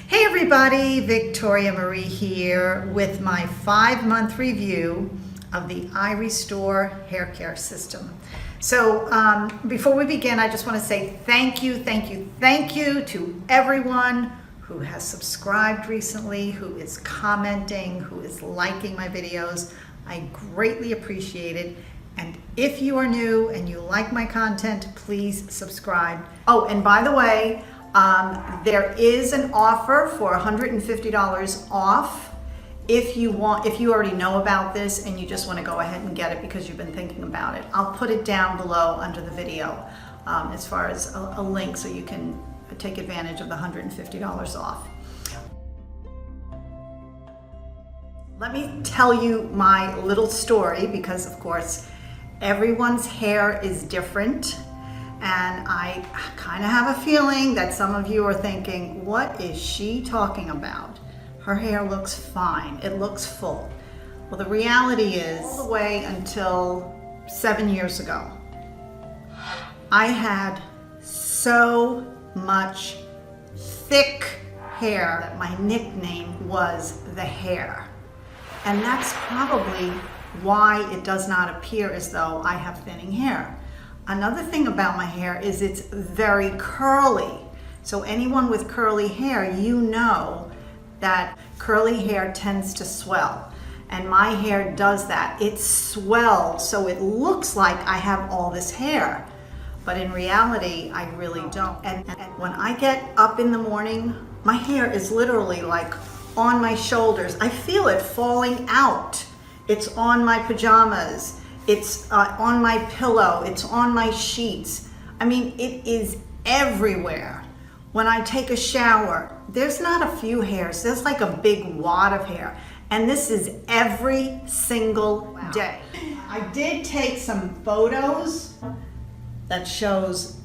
Hey everybody, Victoria Marie here with my 5-month review of the iRestore hair care system. So before we begin, I just want to say thank you to everyone who has subscribed recently, who is commenting, who is liking my videos. I greatly appreciate it. And if you are new and you like my content, please subscribe. Oh, and by the way, there is an offer for $150 off if you already know about this and you just want to go ahead and get it because you've been thinking about it. I'll put it down below under the video as far as a link so you can take advantage of the $150 off. Let me tell you my little story because, of course, everyone's hair is different. And I kind of have a feeling that some of you are thinking, what is she talking about? Her hair looks fine. It looks full. Well, the reality is, all the way until 7 years ago, I had so much thick hair that my nickname was the hair. And that's probably why it does not appear as though I have thinning hair. Another thing about my hair is it's very curly. So anyone with curly hair, you know that curly hair tends to swell. And my hair does that. It swells, so it looks like I have all this hair. But in reality, I really don't. And when I get up in the morning, my hair is literally like on my shoulders. I feel it falling out. It's on my pajamas. It's on my pillow, it's on my sheets. I mean, it is everywhere. When I take a shower, there's not a few hairs, there's like a big wad of hair. And this is every single day. I did take some photos that shows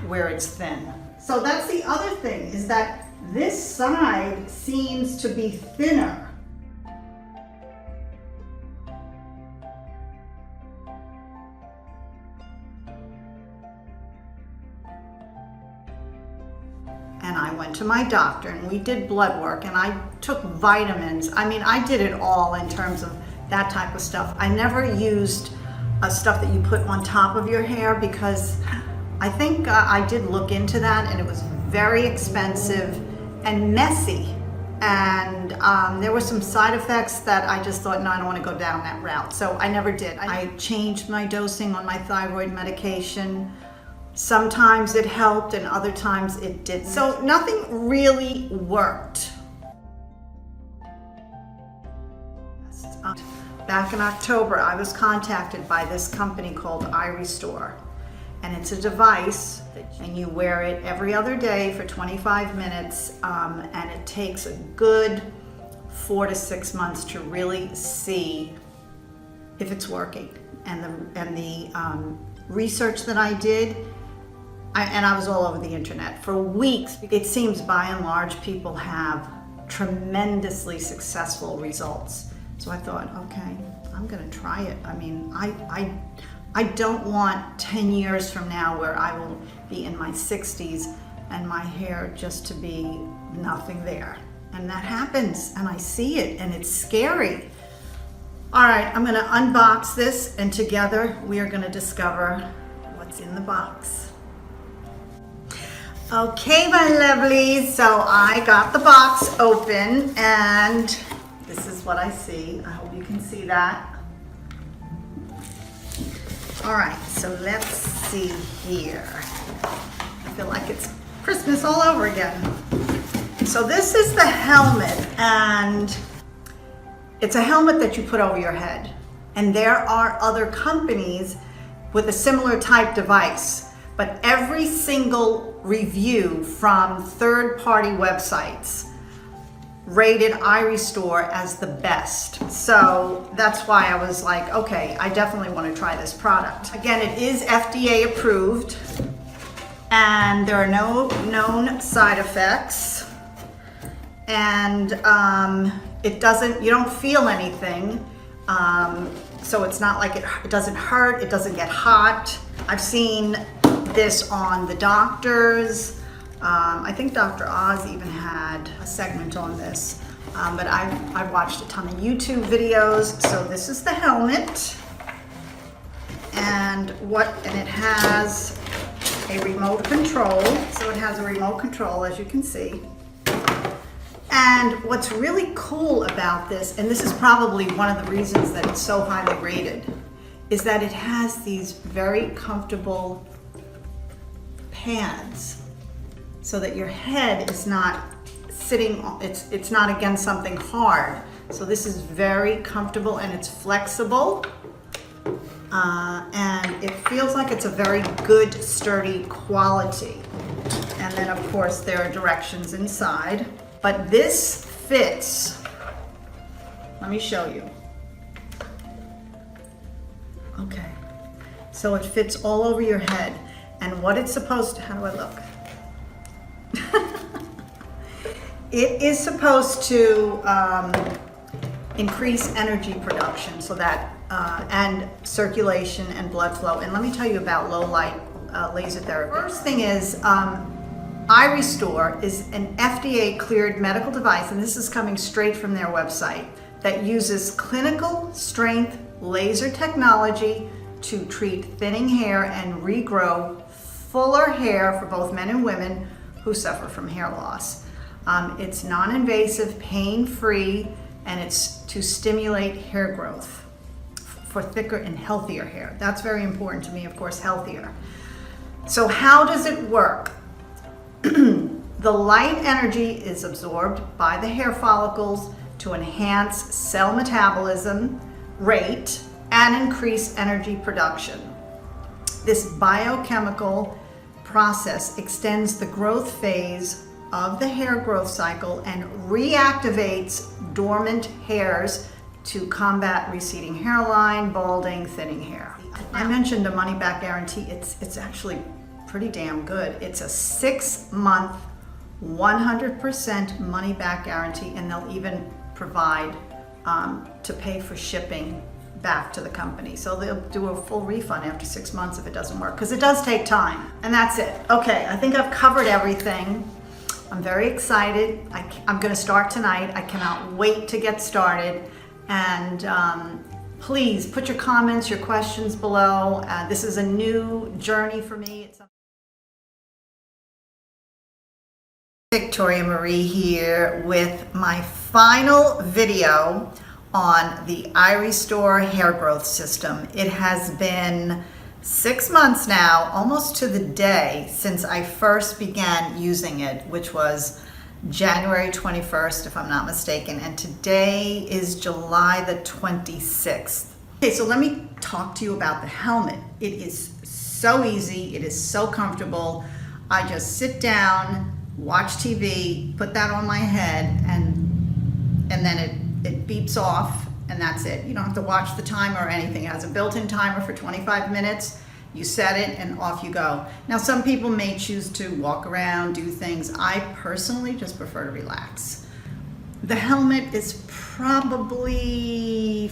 where it's thin. So that's the other thing, is that this side seems to be thinner. And I went to my doctor and we did blood work and I took vitamins. I mean, I did it all in terms of that type of stuff. I never used stuff that you put on top of your hair because I think I did look into that and it was very expensive and messy. And there were some side effects that I just thought, no, I don't want to go down that route. So I never did. I changed my dosing on my thyroid medication. Sometimes it helped and other times it didn't. So nothing really worked. Back in October, I was contacted by this company called iRestore. And it's a device and you wear it every other day for 25 minutes and it takes a good 4 to 6 months to really see if it's working. And the research that I did, and I was all over the internet for weeks. It seems by and large people have tremendously successful results. So I thought, okay, I'm gonna try it. I mean, I don't want 10 years from now where I will be in my 60s and my hair just to be nothing there. And that happens and I see it and it's scary. All right, I'm gonna unbox this and together we are gonna discover what's in the box. Okay, my lovelies, so I got the box open and this is what I see. I hope you can see that. All right, so let's see here. I feel like it's Christmas all over again. So this is the helmet and it's a helmet that you put over your head. And there are other companies with a similar type device, but every single review from third-party websites rated iRestore as the best. So that's why I was like, okay, I definitely want to try this product. Again, it is FDA approved and there are no known side effects. And you don't feel anything. So it's not like it doesn't hurt, it doesn't get hot. I've seen this on the doctors. I think Dr. Oz even had a segment on this, but I've watched a ton of YouTube videos. So this is the helmet, and it has a remote control. So it has a remote control, as you can see. And what's really cool about this, and this is probably one of the reasons that it's so highly rated, is that it has these very comfortable pads so that your head is not sitting, it's not against something hard. So this is very comfortable and it's flexible. And it feels like it's a very good, sturdy quality. And then of course there are directions inside. But this fits, let me show you. Okay, so it fits all over your head. And what it's supposed to, how do I look? It is supposed to increase energy production so that, and circulation and blood flow. And let me tell you about low light laser therapy. First thing is, iRestore is an FDA cleared medical device, and this is coming straight from their website, that uses clinical strength laser technology to treat thinning hair and regrow fuller hair for both men and women who suffer from hair loss. It's non-invasive, pain-free, and it's to stimulate hair growth for thicker and healthier hair. That's very important to me, of course, healthier. So how does it work? The light energy is absorbed by the hair follicles to enhance cell metabolism rate and increase energy production. This biochemical process extends the growth phase of the hair growth cycle and reactivates dormant hairs to combat receding hairline, balding, thinning hair. I mentioned a money-back guarantee. It's actually pretty damn good. It's a 6-month, 100% money-back guarantee, and they'll even provide to pay for shipping back to the company. So they'll do a full refund after 6 months if it doesn't work, because it does take time. And that's it. Okay, I think I've covered everything. I'm very excited. I'm gonna start tonight. I cannot wait to get started. And please put your comments, your questions below. This is a new journey for me. Victoria Marie here with my final video on the iRestore hair growth system. It has been 6 months now, almost to the day, since I first began using it, which was January 21st, if I'm not mistaken, and today is July the 26th. Okay, so let me talk to you about the helmet. It is so easy, it is so comfortable. I just sit down, watch TV, put that on my head, and then it beeps off, and that's it. You don't have to watch the timer or anything. It has a built-in timer for 25 minutes. You set it and off you go. Now, some people may choose to walk around, do things. I personally just prefer to relax. The helmet is probably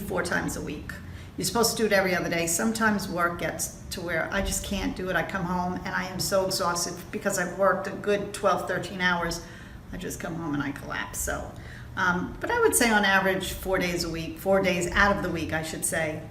4 times a week. You're supposed to do it every other day. Sometimes work gets to where I just can't do it. I come home and I am so exhausted because I've worked a good 12, 13 hours. I just come home and I collapse. So, but I would say on average 4 days a week, 4 days out of the week, I should say.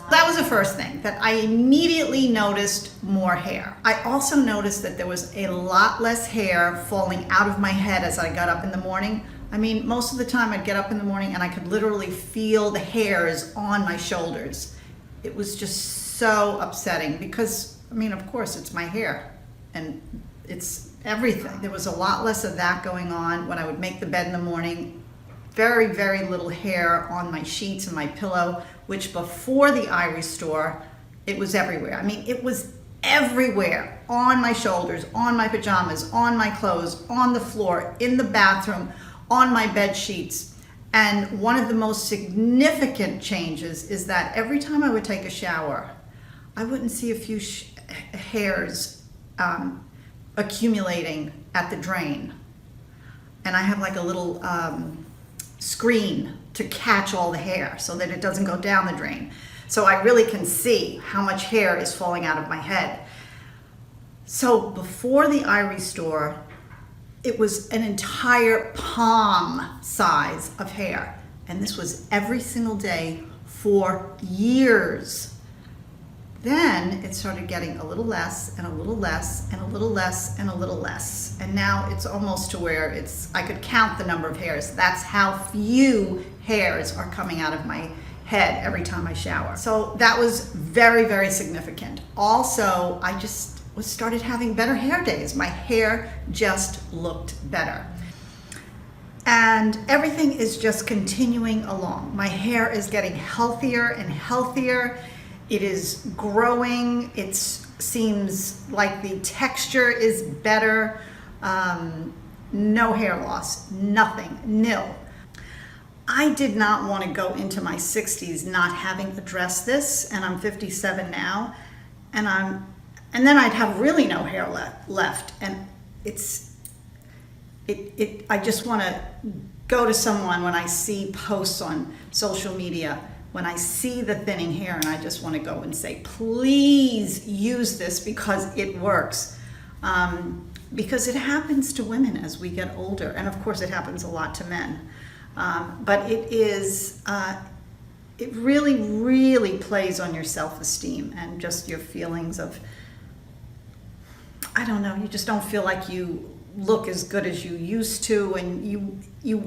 That was the first thing, that I immediately noticed more hair. I also noticed that there was a lot less hair falling out of my head as I got up in the morning. I mean, most of the time I'd get up in the morning and I could literally feel the hairs on my shoulders. It was just so upsetting because, I mean, of course it's my hair and it's everything. There was a lot less of that going on when I would make the bed in the morning. Very, very little hair on my sheets and my pillow, which before the iRestore, it was everywhere. I mean, it was everywhere, on my shoulders, on my pajamas, on my clothes, on the floor, in the bathroom, on my bed sheets. And one of the most significant changes is that every time I would take a shower, I wouldn't see a few hairs accumulating at the drain. And I have like a little screen to catch all the hair so that it doesn't go down the drain. So I really can see how much hair is falling out of my head. So before the iRestore, it was an entire palm size of hair. And this was every single day for years. Then it started getting a little less and a little less and a little less and a little less. And now it's almost to where I could count the number of hairs. That's how few hairs are coming out of my head every time I shower. So that was very, very significant. Also, I just started having better hair days. My hair just looked better. And everything is just continuing along. My hair is getting healthier and healthier. It is growing. It seems like the texture is better. No hair loss, nothing, nil. I did not want to go into my 60s not having addressed this, and I'm 57 now, and then I'd have really no hair left, and I just want to go to someone when I see posts on social media, when I see the thinning hair, and I just want to go and say, please use this because it works. Because it happens to women as we get older, and of course it happens a lot to men. But it really, really plays on your self-esteem and just your feelings of, I don't know, you just don't feel like you look as good as you used to, and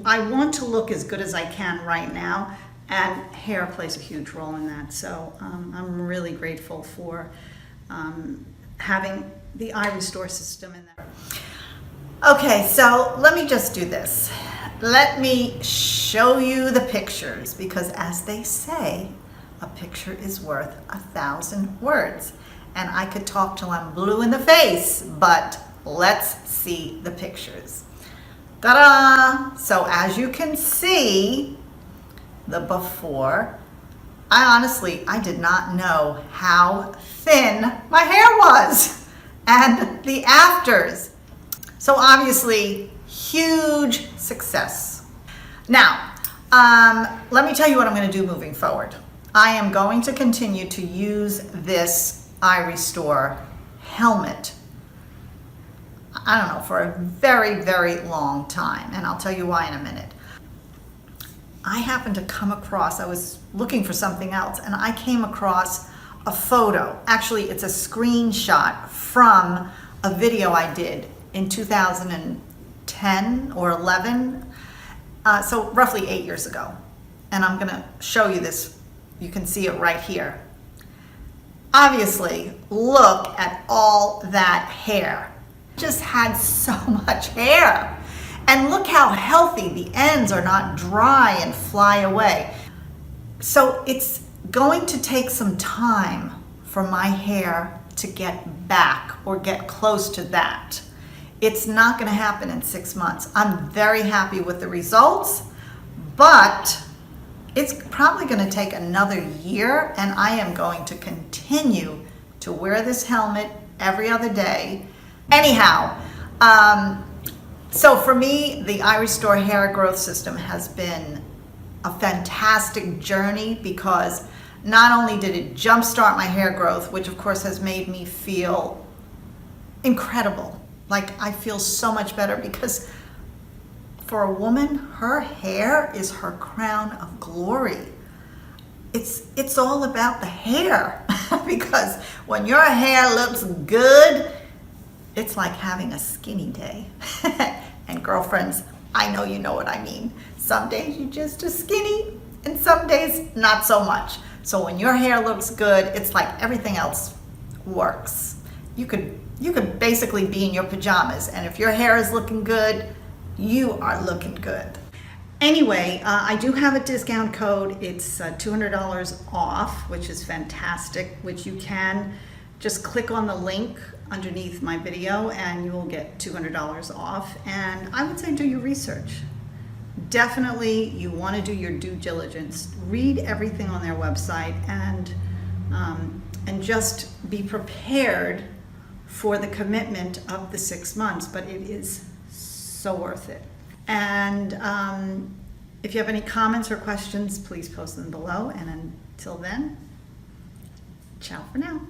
I want to look as good as I can right now, and hair plays a huge role in that. So I'm really grateful for having the iRestore system in there. Okay, so let me just do this. Let me show you the pictures, because as they say, a picture is worth 1,000 words. And I could talk till I'm blue in the face, but let's see the pictures. Ta-da! So as you can see, the before, I did not know how thin my hair was, and the afters. So obviously, huge success. Now, let me tell you what I'm going to do moving forward. I am going to continue to use this iRestore helmet, I don't know, for a very, very long time, and I'll tell you why in a minute. I happened to come across, I was looking for something else, and I came across a photo. Actually, it's a screenshot from a video I did in 2010 or 11, so roughly 8 years ago. And I'm gonna show you this. You can see it right here. Obviously, look at all that hair. Just had so much hair. And look how healthy, the ends are not dry and fly away. So it's going to take some time for my hair to get back or get close to that. It's not going to happen in 6 months. I'm very happy with the results, but it's probably going to take another year, and I am going to continue to wear this helmet every other day. Anyhow, so for me, the iRestore hair growth system has been a fantastic journey, because not only did it jumpstart my hair growth, which of course has made me feel incredible. Like, I feel so much better, because for a woman, her hair is her crown of glory. It's all about the hair because when your hair looks good, it's like having a skinny day. And girlfriends, I know you know what I mean. Some days you're just as skinny, and some days not so much. So when your hair looks good, it's like everything else works. You could basically be in your pajamas, and if your hair is looking good, you are looking good. Anyway, I do have a discount code. It's $200 off, which is fantastic, which you can just click on the link underneath my video and you will get $200 off. And I would say do your research. Definitely you want to do your due diligence. Read everything on their website and just be prepared for the commitment of the 6 months, but it is so worth it. And if you have any comments or questions, please post them below. And until then, ciao for now.